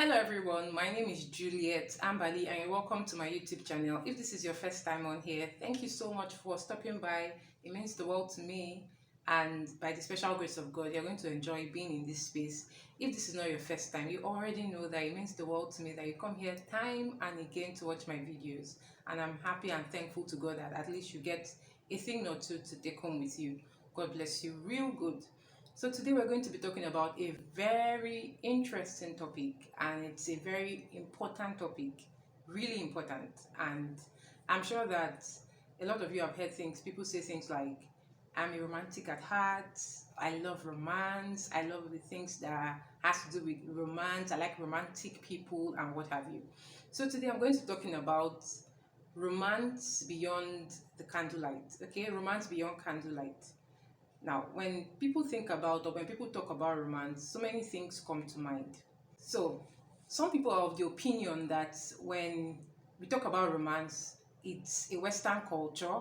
Hello everyone, my name is Juliet Ambali and you're welcome to my YouTube channel. If this is your first time on here, thank you so much for stopping by. It means the world to me, and by the special grace of God, you're going to enjoy being in this space. If this is not your first time, you already know that it means the world to me that you come here time and again to watch my videos, and I'm happy and thankful to God that at least you get a thing or two to take home with you. God bless you real good. So today we're going to be talking about a very interesting topic, and it's a very important topic, really important. And I'm sure that a lot of you have heard people say things like, I'm a romantic at heart, I love romance, I love the things that has to do with romance, I like romantic people and what have you. So today I'm going to be talking about romance beyond the candlelight, okay? Romance beyond candlelight. Now, when people think about or when people talk about romance, so many things come to mind. So, some people are of the opinion that when we talk about romance, it's a Western culture,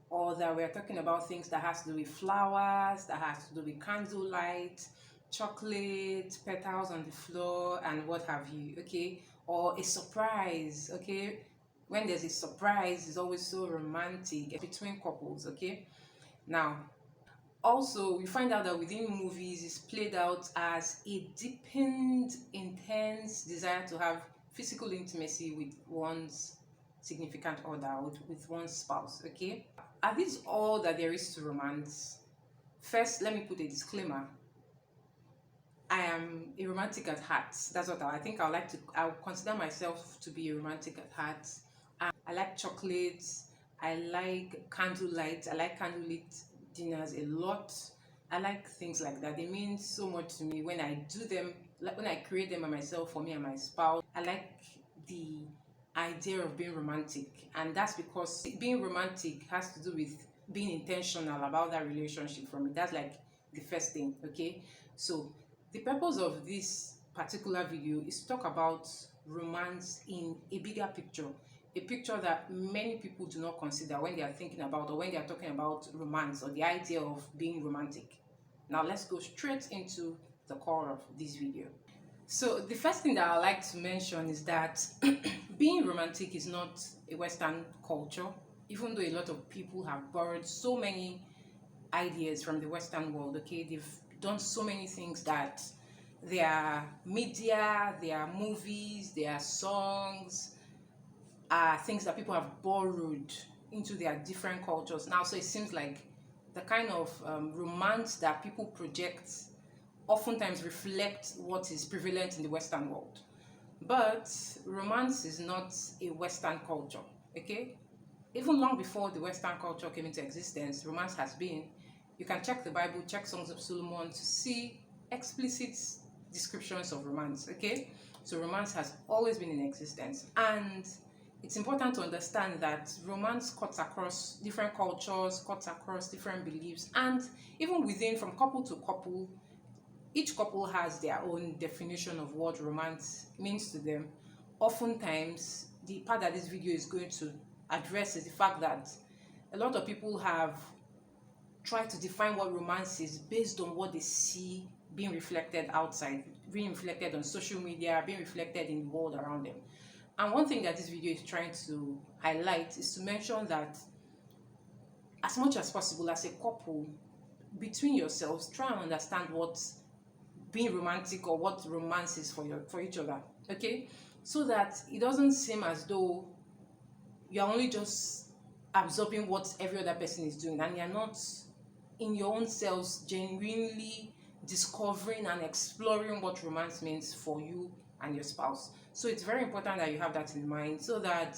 or that we're talking about things that has to do with flowers, that has to do with candlelight, chocolate, petals on the floor, and what have you, okay? Or a surprise, okay? When there's a surprise, it's always so romantic between couples, okay? Now, also, we find out that within movies, it's played out as a deepened, intense desire to have physical intimacy with one's significant other, with one's spouse. Okay, are these all that there is to romance? First, let me put a disclaimer. I am a romantic at heart. That's what I think. I would consider myself to be a romantic at heart. I like chocolates. I like candlelight. I like candlelit dinners a lot. I like things like that. They mean so much to me when I do them, like when I create them by myself for me and my spouse. I like the idea of being romantic, and that's because being romantic has to do with being intentional about that relationship for me. That's like the first thing, okay? So the purpose of this particular video is to talk about romance in a bigger picture, a picture that many people do not consider when they are thinking about or when they are talking about romance or the idea of being romantic. Now let's go straight into the core of this video. So the first thing that I like to mention is that being romantic is not a Western culture, even though a lot of people have borrowed so many ideas from the Western world. Okay, they've done so many things that their media, their movies, their songs are things that people have borrowed into their different cultures now. So it seems like the kind of romance that people project oftentimes reflect what is prevalent in the Western world. But romance is not a Western culture, okay? Even long before the Western culture came into existence, romance has been. You can check the Bible, check Songs of Solomon to see explicit descriptions of romance, okay? So romance has always been in existence. And it's important to understand that romance cuts across different cultures, cuts across different beliefs, and even within, from couple to couple, each couple has their own definition of what romance means to them. Oftentimes, the part that this video is going to address is the fact that a lot of people have tried to define what romance is based on what they see being reflected outside, being reflected on social media, being reflected in the world around them. And one thing that this video is trying to highlight is to mention that as much as possible, as a couple, between yourselves, try and understand what being romantic or what romance is for each other, okay? So that it doesn't seem as though you're only just absorbing what every other person is doing and you're not in your own selves genuinely discovering and exploring what romance means for you and your spouse. So it's very important that you have that in mind, so that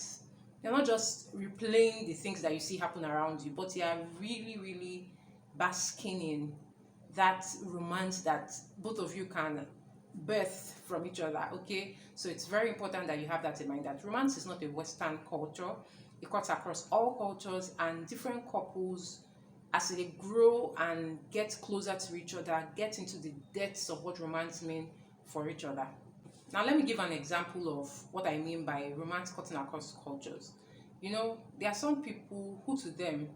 you're not just replaying the things that you see happen around you, but you're really basking in that romance that both of you can birth from each other, okay? So it's very important that you have that in mind, that romance is not a Western culture. It cuts across all cultures, and different couples, as they grow and get closer to each other, get into the depths of what romance means for each other. Now let me give an example of what I mean by romance cutting across cultures. You know, there are some people who, to them,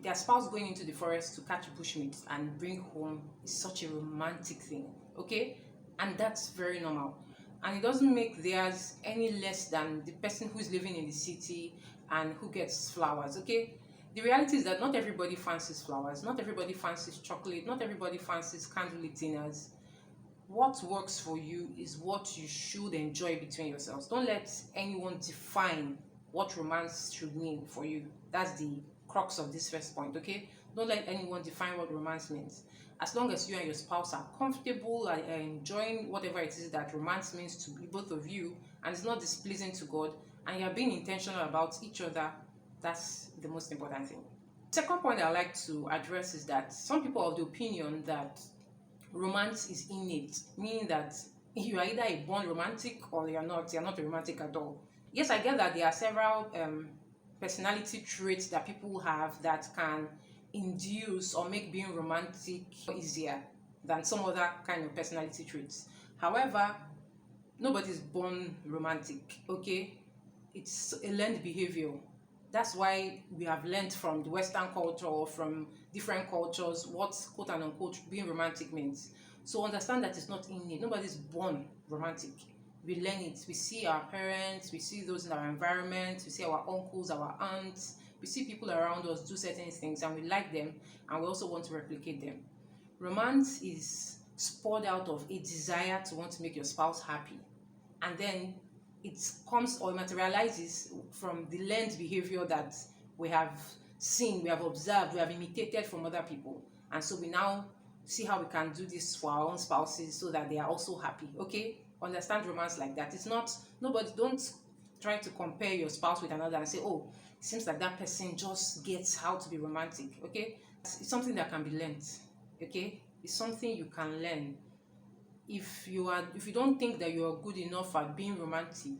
their spouse going into the forest to catch bushmeat and bring home is such a romantic thing, okay? And that's very normal. and it doesn't make theirs any less than the person who's living in the city and who gets flowers. Okay, the reality is that not everybody fancies flowers, not everybody fancies chocolate, not everybody fancies candlelit dinners. What works for you is what you should enjoy between yourselves. Don't let anyone define what romance should mean for you. That's the crux of this first point. Okay, don't let anyone define what romance means. As long as you and your spouse are comfortable and are enjoying whatever it is that romance means to both of you, and it's not displeasing to God, and you're being intentional about each other, that's the most important thing. Second point I like to address is that some people are of the opinion that romance is innate, meaning that you are either a born romantic or you're not a romantic at all. Yes, I get that there are several personality traits that people have that can induce or make being romantic easier than some other kind of personality traits. However, nobody's born romantic, okay? It's a learned behavior. That's why we have learned from the Western culture or from different cultures what quote and unquote being romantic means. So understand that it's not innate. Nobody's born romantic. We learn it. We see our parents, we see those in our environment, we see our uncles, our aunts, we see people around us do certain things and we like them and we also want to replicate them. Romance is spurred out of a desire to want to make your spouse happy, and then it comes or materializes from the learned behavior that we have seen, we have observed, we have imitated from other people, and so we now see how we can do this for our own spouses so that they are also happy. Okay, understand romance like that. It's not, nobody, don't try to compare your spouse with another and say, oh, it seems like that person just gets how to be romantic. Okay, it's something that can be learned. Okay, it's something you can learn. If you don't think that you are good enough at being romantic,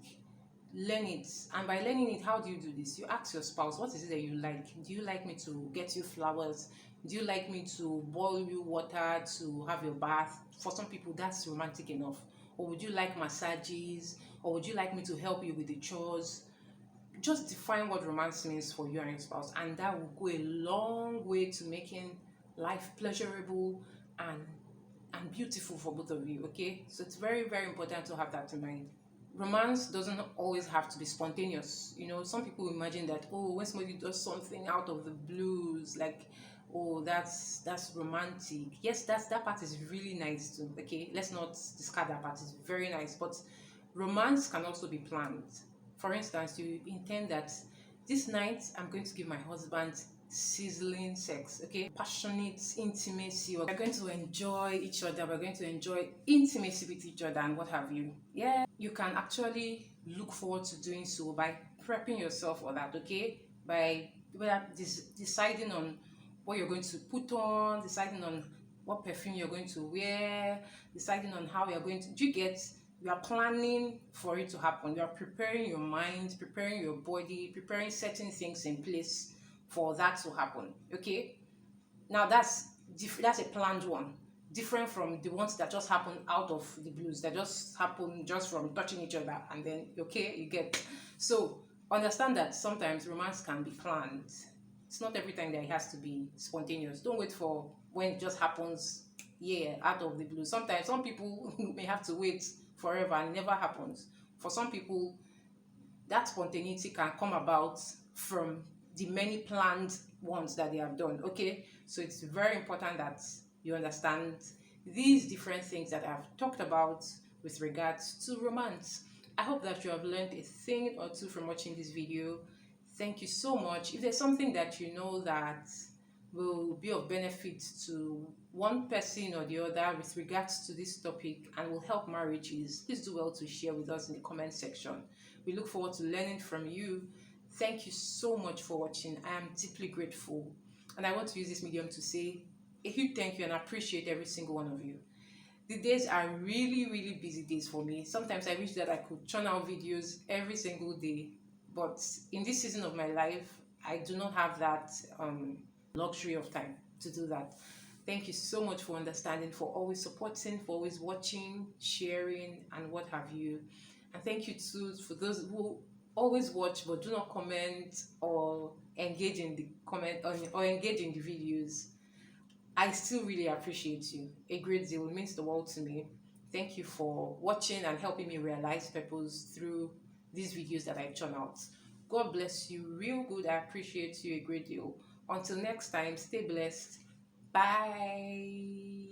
learn it. And by learning it, how do you do this? You ask your spouse, what is it that you like? Do you like me to get you flowers? Do you like me to boil you water to have your bath? For some people that's romantic enough. Or would you like massages? Or would you like me to help you with the chores? Just define what romance means for you and your spouse, and that will go a long way to making life pleasurable and beautiful for both of you. Okay, so it's very, very important to have that in mind. Romance doesn't always have to be spontaneous. You know, some people imagine that, oh, when somebody does something out of the blues, like, oh, that's romantic. Yes, that part is really nice too. Okay, let's not discard that part. It's very nice, but romance can also be planned. For instance, you intend that this night I'm going to give my husband sizzling sex, okay, passionate intimacy. We're going to enjoy each other, we're going to enjoy intimacy with each other and what have you. Yeah, you can actually look forward to doing so by prepping yourself for that. Okay, by deciding on what you're going to put on, deciding on what perfume you're going to wear, deciding on how you're going to, do you get, you are planning for it to happen. You are preparing your mind, preparing your body, preparing certain things in place for that to happen. Okay, now that's a planned one, different from the ones that just happen out of the blues, that just happen just from touching each other and then, okay, you get. So understand that sometimes romance can be planned. It's not every time that it has to be spontaneous. Don't wait for when it just happens, yeah, out of the blue. Sometimes some people may have to wait forever and it never happens. For some people, that spontaneity can come about from the many planned ones that they have done. Okay, so it's very important that you understand these different things that I've talked about with regards to romance. I hope that you have learned a thing or two from watching this video. Thank you so much. If there's something that you know that will be of benefit to one person or the other with regards to this topic and will help marriages, please do well to share with us in the comment section. We look forward to learning from you. Thank you so much for watching. I am deeply grateful, and I want to use this medium to say a huge thank you and appreciate every single one of you. The days are really, really busy days for me. Sometimes I wish that I could churn out videos every single day, but in this season of my life, I do not have that luxury of time to do that. Thank you so much for understanding, for always supporting, for always watching, sharing, and what have you. And thank you too for those who always watch but do not comment or engage in the comment or engage in the videos. I still really appreciate you a great deal. It means the world to me. Thank you for watching and helping me realize purpose through these videos that I churn out. God bless you real good. I appreciate you a great deal. Until next time, stay blessed. Bye.